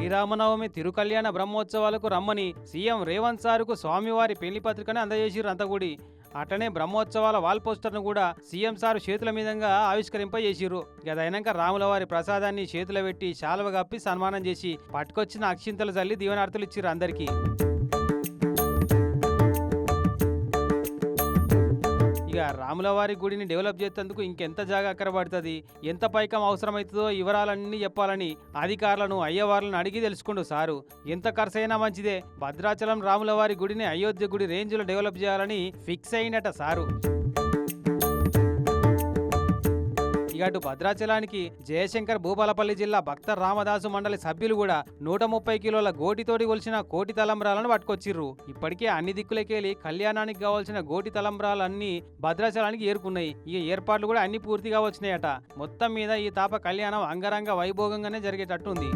శ్రీరామనవమి తిరుకల్యాణ బ్రహ్మోత్సవాలకు రమ్మని సీఎం రేవంత్ సార్కు స్వామివారి పెళ్లి పత్రికను అందజేసిర్రు అంతగూడి. అటనే బ్రహ్మోత్సవాల వాల్ పోస్టర్ను కూడా సీఎం సారు చేతుల మీదంగా ఆవిష్కరింపజేసిర్రు. గదైనాక రాములవారి ప్రసాదాన్ని చేతుల పెట్టి శాలువ కప్పి సన్మానం చేసి పట్టుకొచ్చిన అక్షింతలు చల్లి దీవెనార్తలు ఇచ్చిర్రు అందరికీ. ఇక రాములవారి గుడిని డెవలప్ చేసేందుకు ఇంకెంత జాగా అక్కర పడుతుంది, ఎంత పైకం అవసరమవుతుందో వివరాలన్నీ చెప్పాలని అధికారులను అయ్యవార్లను అడిగి తెలుసుకుండు సారు. ఎంత ఖర్చైనా మంచిదే, భద్రాచలం రాములవారి గుడిని అయోధ్య గుడి రేంజ్లో డెవలప్ చేయాలని ఫిక్స్ అయినట సారు. ఇటు భద్రాచలానికి జయశంకర్ భూపాలపల్లి జిల్లా భక్త రామదాసు మండలి సభ్యులు కూడా 130 కిలోల గోటితోటి కొలిచిన కోటి తలంబ్రాలను పట్టుకొచ్చిర్రు. ఇప్పటికే అన్ని దిక్కులకెళ్ళి కళ్యాణానికి కావాల్సిన గోటి తలంబ్రాలన్నీ భద్రాచలానికి ఏరుకున్నాయి. ఈ ఏర్పాట్లు కూడా అన్ని పూర్తిగా వచ్చినాయట. మొత్తం మీద ఈ తాప కళ్యాణం అంగరంగ వైభోగంగానే జరిగేటట్టుంది.